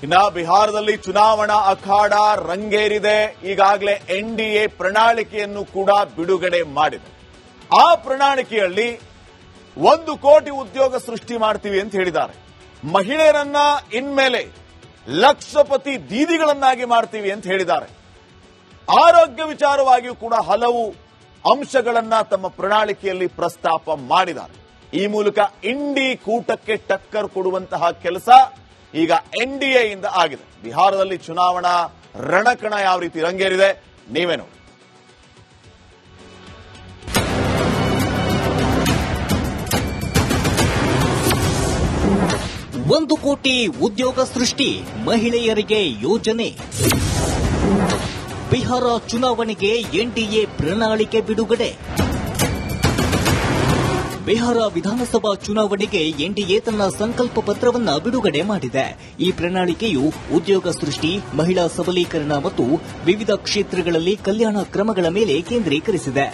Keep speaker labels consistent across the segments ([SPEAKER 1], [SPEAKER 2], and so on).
[SPEAKER 1] ಇನ್ನ ಬಿಹಾರದಲ್ಲಿ ಚುನಾವಣಾ ಅಖಾಡ ರಂಗೇರಿದೆ. ಈಗಾಗಲೇ ಎನ್ಡಿಎ ಪ್ರಣಾಳಿಕೆಯನ್ನು ಕೂಡ ಬಿಡುಗಡೆ ಮಾಡಿದೆ. ಆ ಪ್ರಣಾಳಿಕೆಯಲ್ಲಿ 1 ಕೋಟಿ ಉದ್ಯೋಗ ಸೃಷ್ಟಿ ಮಾಡ್ತೀವಿ ಅಂತ ಹೇಳಿದ್ದಾರೆ. ಮಹಿಳೆಯರನ್ನ ಇನ್ಮೇಲೆ ಲಕ್ಷಪತಿ ದೀದಿಗಳನ್ನಾಗಿ ಮಾಡ್ತೀವಿ ಅಂತ ಹೇಳಿದ್ದಾರೆ. ಆರೋಗ್ಯ ವಿಚಾರವಾಗಿಯೂ ಕೂಡ ಹಲವು ಅಂಶಗಳನ್ನ ತಮ್ಮ ಪ್ರಣಾಳಿಕೆಯಲ್ಲಿ ಪ್ರಸ್ತಾಪ ಮಾಡಿದ್ದಾರೆ. ಈ ಮೂಲಕ ಇಂಡಿ ಕೂಟಕ್ಕೆ ಟಕ್ಕರ್ ಕೊಡುವಂತಹ ಕೆಲಸ ಈಗ ಎನ್ಡಿಎ ಇಂದ ಆಗಿದೆ. ಬಿಹಾರದಲ್ಲಿ ಚುನಾವಣಾ ರಣಕಣ ಯಾವ ರೀತಿ ರಂಗೇರಿದೆ ನೀವೇ ನೋಡಿ.
[SPEAKER 2] 1 ಕೋಟಿ ಉದ್ಯೋಗ ಸೃಷ್ಟಿ, ಮಹಿಳೆಯರಿಗೆ ಯೋಜನೆ. ಬಿಹಾರ ಚುನಾವಣೆಗೆ ಎನ್ಡಿಎ ಪ್ರಣಾಳಿಕೆ ಬಿಡುಗಡೆ. ಬಿಹಾರ ವಿಧಾನಸಭಾ ಚುನಾವಣೆಗೆ ಎನ್ಡಿಎ ತನ್ನ ಸಂಕಲ್ಪ ಪತ್ರವನ್ನು ಬಿಡುಗಡೆ ಮಾಡಿದೆ. ಈ ಪ್ರಣಾಳಿಕೆಯು ಉದ್ಯೋಗ ಸೃಷ್ಟಿ, ಮಹಿಳಾ ಸಬಲೀಕರಣ ಮತ್ತು ವಿವಿಧ ಕ್ಷೇತ್ರಗಳಲ್ಲಿ ಕಲ್ಯಾಣ ಕ್ರಮಗಳ ಮೇಲೆ ಕೇಂದ್ರೀಕರಿಸಿದೆ.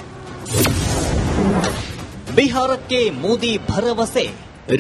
[SPEAKER 2] ಬಿಹಾರಕ್ಕೆ ಮೋದಿ ಭರವಸೆ.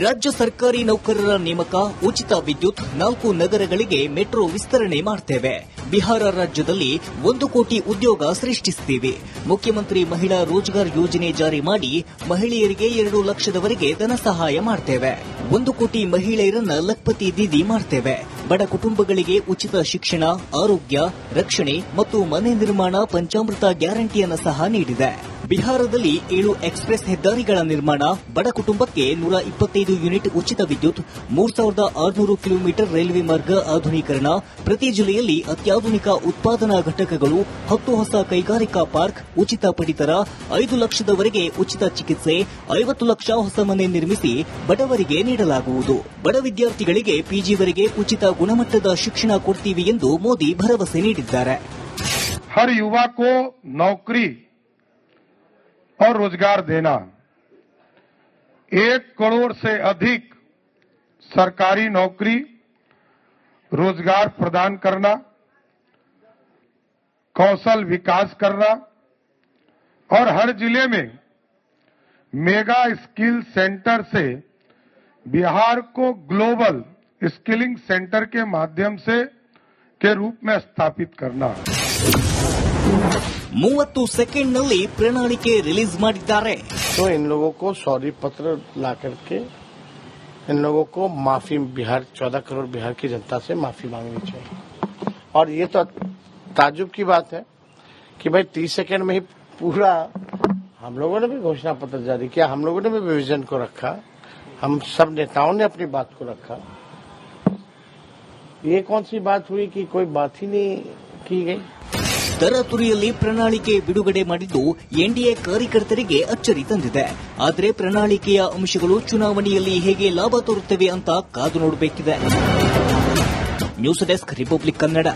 [SPEAKER 2] ರಾಜ್ಯ ಸರ್ಕಾರಿ ನೌಕರರ ನೇಮಕ, ಉಚಿತ ವಿದ್ಯುತ್, 4 ನಗರಗಳಿಗೆ ಮೆಟ್ರೋ ವಿಸ್ತರಣೆ ಮಾಡ್ತೇವೆ. ಬಿಹಾರ ರಾಜ್ಯದಲ್ಲಿ 1 ಕೋಟಿ ಉದ್ಯೋಗ ಸೃಷ್ಟಿಸುತ್ತೀವಿ. ಮುಖ್ಯಮಂತ್ರಿ ಮಹಿಳಾ ರೋಜ್ಗಾರ್ ಯೋಜನೆ ಜಾರಿ ಮಾಡಿ ಮಹಿಳೆಯರಿಗೆ 2 ಲಕ್ಷದವರೆಗೆ ಧನ ಸಹಾಯ ಮಾಡ್ತೇವೆ. 1 ಕೋಟಿ ಮಹಿಳೆಯರನ್ನ ಲಖಪತಿ ದೀದಿ ಮಾಡ್ತೇವೆ. ಬಡ ಕುಟುಂಬಗಳಿಗೆ ಉಚಿತ ಶಿಕ್ಷಣ, ಆರೋಗ್ಯ, ರಕ್ಷಣೆ ಮತ್ತು ಮನೆ ನಿರ್ಮಾಣ ಪಂಚಾಮೃತ ಗ್ಯಾರಂಟಿಯನ್ನು ಸಹ ನೀಡಿದೆ. ಬಿಹಾರದಲ್ಲಿ 7 ಎಕ್ಸ್ಪ್ರೆಸ್ ಹೆದ್ದಾರಿಗಳ ನಿರ್ಮಾಣ, ಬಡ ಕುಟುಂಬಕ್ಕೆ 125 ಯೂನಿಟ್ ಉಚಿತ ವಿದ್ಯುತ್, 3600 ಕಿಲೋಮೀಟರ್ ರೈಲ್ವೆ ಮಾರ್ಗ ಆಧುನೀಕರಣ, ಪ್ರತಿ ಜಿಲ್ಲೆಯಲ್ಲಿ ಅತ್ಯಾಧುನಿಕ ಉತ್ಪಾದನಾ ಘಟಕಗಳು, 10 ಹೊಸ ಕೈಗಾರಿಕಾ ಪಾರ್ಕ್, ಉಚಿತ ಪಡಿತರ, 5 ಲಕ್ಷದವರೆಗೆ ಉಚಿತ ಚಿಕಿತ್ಸೆ, 50 ಲಕ್ಷ ಹೊಸ ಮನೆ ನಿರ್ಮಿಸಿ ಬಡವರಿಗೆ ನೀಡಲಾಗುವುದು. ಬಡ ವಿದ್ಯಾರ್ಥಿಗಳಿಗೆ ಪಿಜಿವರೆಗೆ ಉಚಿತ ಗುಣಮಟ್ಟದ ಶಿಕ್ಷಣ ಕೊಡ್ತೀವಿ ಎಂದು ಮೋದಿ ಭರವಸೆ ನೀಡಿದ್ದಾರೆ.
[SPEAKER 3] हर युवा को नौकरी और रोजगार देना, 1 करोड़ से अधिक सरकारी नौकरी, रोजगार प्रदान करना, कौशल विकास करना और हर जिले में मेगा स्किल सेंटर से बिहार को ग्लोबल स्किलिंग सेंटर के माध्यम से के रूप में स्थापित करना.
[SPEAKER 2] 30 ಸೆಕೆಂಡ್ನಲ್ಲಿ ಪ್ರಣಾಳಿಕೆ ರಿಲೀಸ್ ಮಾಡಿದ್ದಾರೆ.
[SPEAKER 4] तो इन लोगों को सॉरी पत्र ला करके इन लोगों को माफी, बिहार 14 करोड़ बिहार की जनता से माफी मांगनी चाहिए. और ये तो ताज्जुब की बात है कि भाई 30 सेकेंड में ही पूरा, हम लोगों ने भी घोषणा पत्र जारी किया, हम लोगों ने भी विजन को रखा, हम सब नेताओं ने अपनी बात को रखा. ये कौन सी बात हुई कि कोई बात ही नहीं की गई.
[SPEAKER 2] ತರಾತುರಿಯಲ್ಲಿ ಪ್ರಣಾಳಿಕೆ ಬಿಡುಗಡೆ ಮಾಡಿದ್ದು ಎನ್ಡಿಎ ಕಾರ್ಯಕರ್ತರಿಗೆ ಅಚ್ಚರಿ ತಂದಿದೆ. ಆದರೆ ಪ್ರಣಾಳಿಕೆಯ ಅಂಶಗಳು ಚುನಾವಣೆಯಲ್ಲಿ ಹೇಗೆ ಲಾಭ ತೋರುತ್ತವೆ ಅಂತ ಕಾದು ನೋಡಬೇಕಿದೆ. News desk, Republic Kannada.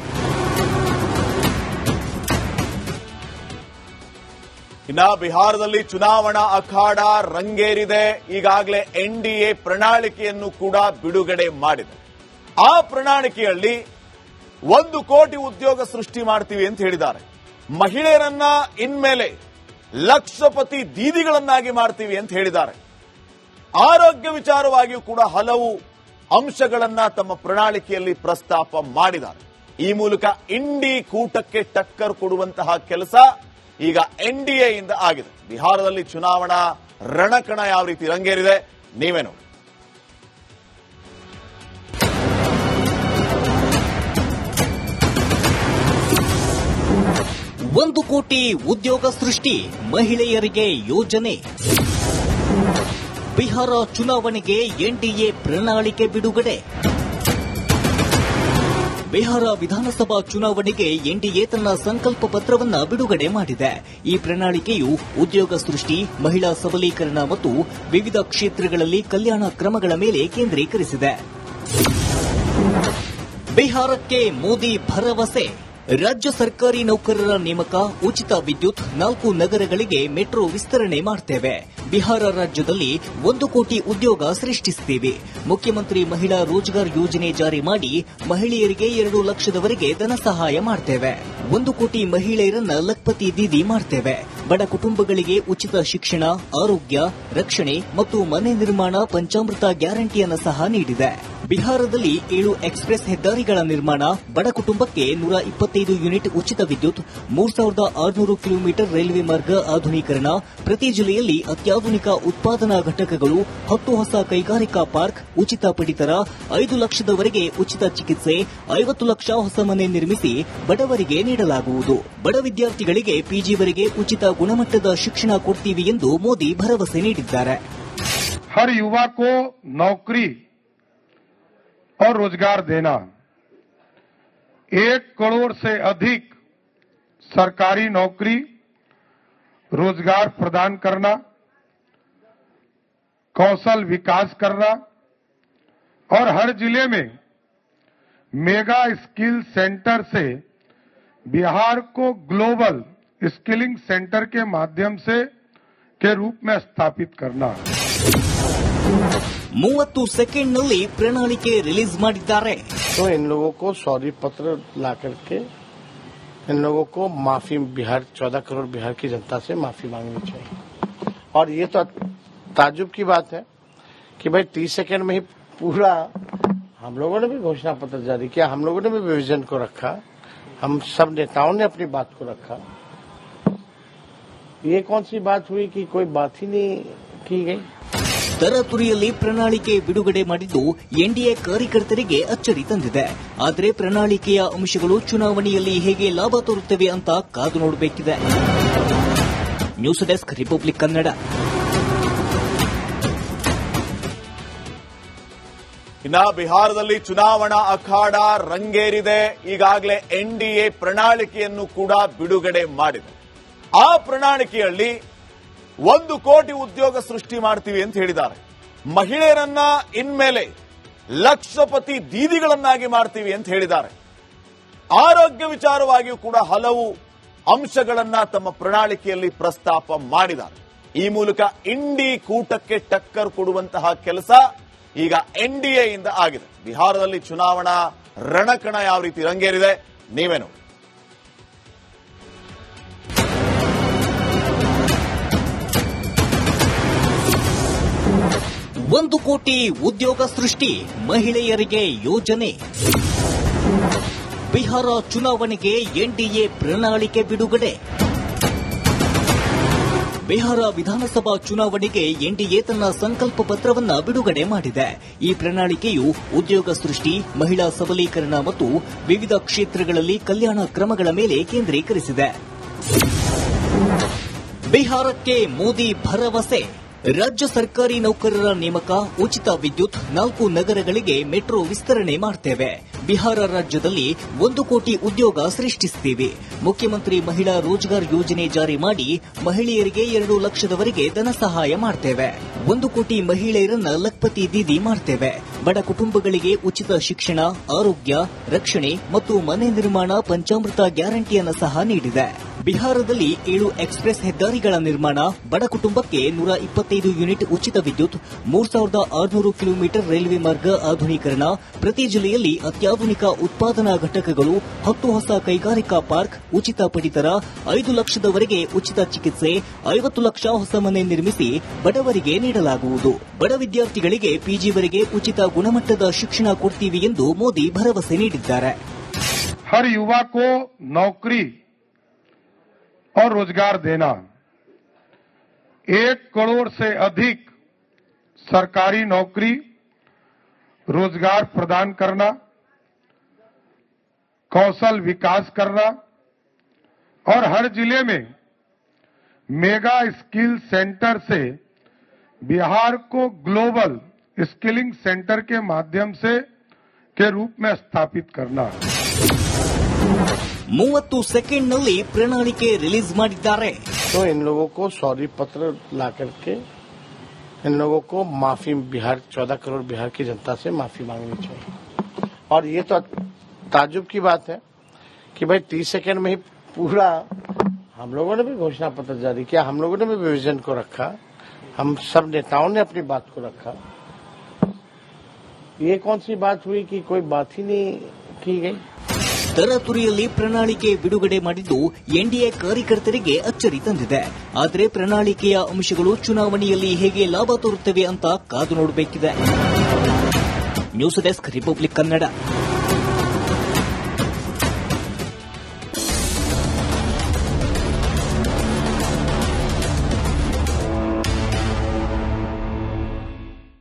[SPEAKER 1] ಇನ್ನ ಬಿಹಾರದಲ್ಲಿ ಚುನಾವಣಾ ಅಖಾಡ ರಂಗೇರಿದೆ. ಈಗಾಗಲೇ ಎನ್ಡಿಎ ಪ್ರಣಾಳಿಕೆಯನ್ನು ಕೂಡ ಬಿಡುಗಡೆ ಮಾಡಿದೆ. ಆ ಪ್ರಣಾಳಿಕೆಯಲ್ಲಿ 1 ಕೋಟಿ ಉದ್ಯೋಗ ಸೃಷ್ಟಿ ಮಾಡ್ತೀವಿ ಅಂತ ಹೇಳಿದ್ದಾರೆ. ಮಹಿಳೆಯರನ್ನ ಇನ್ಮೇಲೆ ಲಕ್ಷಪತಿ ದೀದಿಗಳನ್ನಾಗಿ ಮಾಡ್ತೀವಿ ಅಂತ ಹೇಳಿದ್ದಾರೆ. ಆರೋಗ್ಯ ವಿಚಾರವಾಗಿಯೂ ಕೂಡ ಹಲವು ಅಂಶಗಳನ್ನ ತಮ್ಮ ಪ್ರಣಾಳಿಕೆಯಲ್ಲಿ ಪ್ರಸ್ತಾಪ ಮಾಡಿದ್ದಾರೆ. ಈ ಮೂಲಕ ಇಂಡಿ ಕೂಟಕ್ಕೆ ಟಕ್ಕರ್ ಕೊಡುವಂತಹ ಕೆಲಸ ಈಗ ಎನ್ಡಿಎ ಇಂದ ಆಗಿದೆ. ಬಿಹಾರದಲ್ಲಿ ಚುನಾವಣಾ ರಣಕಣ ಯಾವ ರೀತಿ ರಂಗೇರಿದೆ ನೀವೇ ನೋಡಿ.
[SPEAKER 2] 1 ಕೋಟಿ ಉದ್ಯೋಗ ಸೃಷ್ಟಿ, ಮಹಿಳೆಯರಿಗೆ ಯೋಜನೆ. ಬಿಹಾರ ಚುನಾವಣೆಗೆ ಎನ್ಡಿಎ ಪ್ರಣಾಳಿಕೆ ಬಿಡುಗಡೆ. ಬಿಹಾರ ವಿಧಾನಸಭಾ ಚುನಾವಣೆಗೆ ಎನ್ಡಿಎ ತನ್ನ ಸಂಕಲ್ಪ ಪತ್ರವನ್ನು ಬಿಡುಗಡೆ ಮಾಡಿದೆ. ಈ ಪ್ರಣಾಳಿಕೆಯು ಉದ್ಯೋಗ ಸೃಷ್ಟಿ, ಮಹಿಳಾ ಸಬಲೀಕರಣ ಮತ್ತು ವಿವಿಧ ಕ್ಷೇತ್ರಗಳಲ್ಲಿ ಕಲ್ಯಾಣ ಕ್ರಮಗಳ ಮೇಲೆ ಕೇಂದ್ರೀಕರಿಸಿದೆ. ಬಿಹಾರಕ್ಕೆ ಮೋದಿ ಭರವಸೆ. ರಾಜ್ಯ ಸರ್ಕಾರಿ ನೌಕರರ ನೇಮಕ, ಉಚಿತ ವಿದ್ಯುತ್, 4 ನಗರಗಳಿಗೆ ಮೆಟ್ರೋ ವಿಸ್ತರಣೆ ಮಾಡ್ತೇವೆ. ಬಿಹಾರ ರಾಜ್ಯದಲ್ಲಿ 1 ಕೋಟಿ ಉದ್ಯೋಗ ಸೃಷ್ಟಿಸುತ್ತೀವಿ. ಮುಖ್ಯಮಂತ್ರಿ ಮಹಿಳಾ ರೋಜ್ಗಾರ್ ಯೋಜನೆ ಜಾರಿ ಮಾಡಿ ಮಹಿಳೆಯರಿಗೆ 2 ಲಕ್ಷದವರೆಗೆ ಧನ ಸಹಾಯ ಮಾಡ್ತೇವೆ. 1 ಕೋಟಿ ಮಹಿಳೆಯರನ್ನ ಲಖ್ಪತಿ ದೀದಿ ಮಾಡ್ತೇವೆ. ಬಡ ಕುಟುಂಬಗಳಿಗೆ ಉಚಿತ ಶಿಕ್ಷಣ, ಆರೋಗ್ಯ, ರಕ್ಷಣೆ ಮತ್ತು ಮನೆ ನಿರ್ಮಾಣ ಪಂಚಾಮೃತ ಗ್ಯಾರಂಟಿಯನ್ನು ಸಹ ನೀಡಿದೆ. ಬಿಹಾರದಲ್ಲಿ 7 ಎಕ್ಸ್ಪ್ರೆಸ್ ಹೆದ್ದಾರಿಗಳ ನಿರ್ಮಾಣ, ಬಡ ಕುಟುಂಬಕ್ಕೆ 125 ಯೂನಿಟ್ ಉಚಿತ ವಿದ್ಯುತ್, 3600 ಕಿಲೋಮೀಟರ್ ರೈಲ್ವೆ ಮಾರ್ಗ ಆಧುನೀಕರಣ, ಪ್ರತಿ ಜಿಲ್ಲೆಯಲ್ಲಿ ಅತ್ಯಾಧುನಿಕ ಉತ್ಪಾದನಾ ಘಟಕಗಳು, 10 ಹೊಸ ಕೈಗಾರಿಕಾ ಪಾರ್ಕ್, ಉಚಿತ ಪಡಿತರ, 5 ಲಕ್ಷದವರೆಗೆ ಉಚಿತ ಚಿಕಿತ್ಸೆ, 50 ಲಕ್ಷ ಹೊಸ ಮನೆ ನಿರ್ಮಿಸಿ ಬಡವರಿಗೆ ನೀಡಲಾಗುವುದು. ಬಡ ವಿದ್ಯಾರ್ಥಿಗಳಿಗೆ ಪಿಜಿವರೆಗೆ ಉಚಿತ ಗುಣಮಟ್ಟದ ಶಿಕ್ಷಣ ಕೊಡ್ತೀವಿ ಎಂದು ಮೋದಿ ಭರವಸೆ ನೀಡಿದ್ದಾರೆ.
[SPEAKER 3] हर युवा को नौकरी और रोजगार देना, 1 करोड़ से अधिक सरकारी नौकरी, रोजगार प्रदान करना, कौशल विकास करना और हर जिले में मेगा स्किल सेंटर से बिहार को ग्लोबल स्किलिंग सेंटर के माध्यम से के रूप में स्थापित करना.
[SPEAKER 2] 30 ಸೆಕೆಂಡ್ನಲ್ಲಿ ಪ್ರಣಾಳಿಕೆ ರಿಲೀಸ್ ಮಾಡಿದ್ದಾರೆ.
[SPEAKER 4] तो इन लोगों को सॉरी पत्र ला करके इन लोगों को माफी, बिहार 14 करोड़ बिहार की जनता से माफी मांगनी चाहिए. और ये तो ताजुब की बात है कि भाई 30 सेकंड में ही पूरा, हम लोगों ने भी घोषणा पत्र जारी किया, हम लोगों ने भी विजन को रखा, हम सब नेताओं ने अपनी बात को रखा. ये कौन सी बात हुई कि कोई बात ही नहीं की गई.
[SPEAKER 2] ತರಾತುರಿಯಲ್ಲಿ ಪ್ರಣಾಳಿಕೆ ಬಿಡುಗಡೆ ಮಾಡಿದ್ದು ಎನ್ಡಿಎ ಕಾರ್ಯಕರ್ತರಿಗೆ ಅಚ್ಚರಿ ತಂದಿದೆ. ಆದರೆ ಪ್ರಣಾಳಿಕೆಯ ಅಂಶಗಳು ಚುನಾವಣೆಯಲ್ಲಿ ಹೇಗೆ ಲಾಭ ತೋರುತ್ತವೆ ಅಂತ ಕಾದು ನೋಡಬೇಕಿದೆ. News desk, Republic Kannada.
[SPEAKER 1] ಇನ್ನ ಬಿಹಾರದಲ್ಲಿ ಚುನಾವಣಾ ಅಖಾಡ ರಂಗೇರಿದೆ. ಈಗಾಗಲೇ ಎನ್ಡಿಎ ಪ್ರಣಾಳಿಕೆಯನ್ನು ಕೂಡ ಬಿಡುಗಡೆ ಮಾಡಿದೆ. ಆ ಪ್ರಣಾಳಿಕೆಯಲ್ಲಿ 1 ಕೋಟಿ ಉದ್ಯೋಗ ಸೃಷ್ಟಿ ಮಾಡ್ತೀವಿ ಅಂತ ಹೇಳಿದ್ದಾರೆ. ಮಹಿಳೆಯರನ್ನ ಇನ್ಮೇಲೆ ಲಕ್ಷಪತಿ ದೀದಿಗಳನ್ನಾಗಿ ಮಾಡ್ತೀವಿ ಅಂತ ಹೇಳಿದ್ದಾರೆ. ಆರೋಗ್ಯ ವಿಚಾರವಾಗಿಯೂ ಕೂಡ ಹಲವು ಅಂಶಗಳನ್ನ ತಮ್ಮ ಪ್ರಣಾಳಿಕೆಯಲ್ಲಿ ಪ್ರಸ್ತಾಪ ಮಾಡಿದ್ದಾರೆ. ಈ ಮೂಲಕ ಇಂಡಿ ಕೂಟಕ್ಕೆ ಟಕ್ಕರ್ ಕೊಡುವಂತಹ ಕೆಲಸ ಈಗ ಎನ್ಡಿಎಯಿಂದ ಆಗಿದೆ. ಬಿಹಾರದಲ್ಲಿ ಚುನಾವಣಾ ರಣಕಣ ಯಾವ ರೀತಿ ರಂಗೇರಿದೆ ನೀವೇ ನೋಡಿ.
[SPEAKER 2] 1 ಕೋಟಿ ಉದ್ಯೋಗ ಸೃಷ್ಟಿ, ಮಹಿಳೆಯರಿಗೆ ಯೋಜನೆ. ಬಿಹಾರ ಚುನಾವಣೆಗೆ ಎನ್ಡಿಎ ಪ್ರಣಾಳಿಕೆ ಬಿಡುಗಡೆ. ಬಿಹಾರ ವಿಧಾನಸಭಾ ಚುನಾವಣೆಗೆ ಎನ್ಡಿಎ ತನ್ನ ಸಂಕಲ್ಪ ಪತ್ರವನ್ನು ಬಿಡುಗಡೆ ಮಾಡಿದೆ. ಈ ಪ್ರಣಾಳಿಕೆಯು ಉದ್ಯೋಗ ಸೃಷ್ಟಿ, ಮಹಿಳಾ ಸಬಲೀಕರಣ ಮತ್ತು ವಿವಿಧ ಕ್ಷೇತ್ರಗಳಲ್ಲಿ ಕಲ್ಯಾಣ ಕ್ರಮಗಳ ಮೇಲೆ ಕೇಂದ್ರೀಕರಿಸಿದೆ. ಬಿಹಾರಕ್ಕೆ ಮೋದಿ ಭರವಸೆ. ರಾಜ್ಯ ಸರ್ಕಾರಿ ನೌಕರರ ನೇಮಕ, ಉಚಿತ ವಿದ್ಯುತ್, 4 ನಗರಗಳಿಗೆ ಮೆಟ್ರೋ ವಿಸ್ತರಣೆ ಮಾಡ್ತೇವೆ. ಬಿಹಾರ ರಾಜ್ಯದಲ್ಲಿ 1 ಕೋಟಿ ಉದ್ಯೋಗ ಸೃಷ್ಟಿಸುತ್ತೀವಿ. ಮುಖ್ಯಮಂತ್ರಿ ಮಹಿಳಾ ರೋಜ್ಗಾರ್ ಯೋಜನೆ ಜಾರಿ ಮಾಡಿ ಮಹಿಳೆಯರಿಗೆ 2 ಲಕ್ಷದವರೆಗೆ ಧನ ಸಹಾಯ ಮಾಡ್ತೇವೆ. 1 ಕೋಟಿ ಮಹಿಳೆಯರನ್ನ ಲಖ್ಪತಿ ದೀದಿ ಮಾಡ್ತೇವೆ. ಬಡ ಕುಟುಂಬಗಳಿಗೆ ಉಚಿತ ಶಿಕ್ಷಣ, ಆರೋಗ್ಯ, ರಕ್ಷಣೆ ಮತ್ತು ಮನೆ ನಿರ್ಮಾಣ ಪಂಚಾಮೃತ ಗ್ಯಾರಂಟಿಯನ್ನು ಸಹ ನೀಡಿದೆ. ಬಿಹಾರದಲ್ಲಿ 7 ಎಕ್ಸ್ಪ್ರೆಸ್ ಹೆದ್ದಾರಿಗಳ ನಿರ್ಮಾಣ, ಬಡ ಕುಟುಂಬಕ್ಕೆ 125 ಯೂನಿಟ್ ಉಚಿತ ವಿದ್ಯುತ್, 3600 ಕಿಲೋಮೀಟರ್ ರೈಲ್ವೆ ಮಾರ್ಗ ಆಧುನೀಕರಣ, ಪ್ರತಿ ಜಿಲ್ಲೆಯಲ್ಲಿ ಅತ್ಯಾಧುನಿಕ ಉತ್ಪಾದನಾ ಘಟಕಗಳು, 10 ಹೊಸ ಕೈಗಾರಿಕಾ ಪಾರ್ಕ್, ಉಚಿತ ಪಡಿತರ, 5 ಲಕ್ಷದವರೆಗೆ ಉಚಿತ ಚಿಕಿತ್ಸೆ, 50 ಲಕ್ಷ ಹೊಸ ಮನೆ ನಿರ್ಮಿಸಿ ಬಡವರಿಗೆ ನೀಡಲಾಗುವುದು. ಬಡ ವಿದ್ಯಾರ್ಥಿಗಳಿಗೆ ಪಿಜಿವರೆಗೆ ಉಚಿತ ಗುಣಮಟ್ಟದ ಶಿಕ್ಷಣ ಕೊಡ್ತೀವಿ ಎಂದು ಮೋದಿ ಭರವಸೆ ನೀಡಿದ್ದಾರೆ.
[SPEAKER 3] हर युवा को नौकरी और रोजगार देना, 1 करोड़ से अधिक सरकारी नौकरी, रोजगार प्रदान करना, कौशल विकास करना और हर जिले में मेगा स्किल सेंटर से बिहार को ग्लोबल स्किलिंग सेंटर के माध्यम से के रूप में स्थापित करना.
[SPEAKER 2] 30 ಸೆಕೆಂಡ್ನಲ್ಲಿ ಪ್ರಣಾಳಿಕೆ ರಿಲೀಸ್ ಮಾಡಿದ್ದಾರೆ.
[SPEAKER 4] तो इन लोगों को सॉरी पत्र ला करके इन लोगों को माफी, बिहार 14 करोड़ बिहार की जनता से माफी मांगनी चाहिए. और ये तो ताजुब की बात है कि भाई 30 सेकंड में ही पूरा, हम लोगों ने भी घोषणा पत्र जारी किया, हम लोगों ने भी विजन को रखा, हम सब नेताओं ने अपनी बात को रखा. ये कौन सी बात हुई कि कोई बात ही नहीं की गई.
[SPEAKER 2] ತರಾತುರಿಯಲ್ಲಿ ಪ್ರಣಾಳಿಕೆ ಬಿಡುಗಡೆ ಮಾಡಿದ್ದು ಎನ್ಡಿಎ ಕಾರ್ಯಕರ್ತರಿಗೆ ಅಚ್ಚರಿ ತಂದಿದೆ. ಆದರೆ ಪ್ರಣಾಳಿಕೆಯ ಅಂಶಗಳು ಚುನಾವಣೆಯಲ್ಲಿ ಹೇಗೆ ಲಾಭ ತೋರುತ್ತವೆ ಅಂತ ಕಾದು ನೋಡಬೇಕಿದೆ. News desk, Republic Kannada.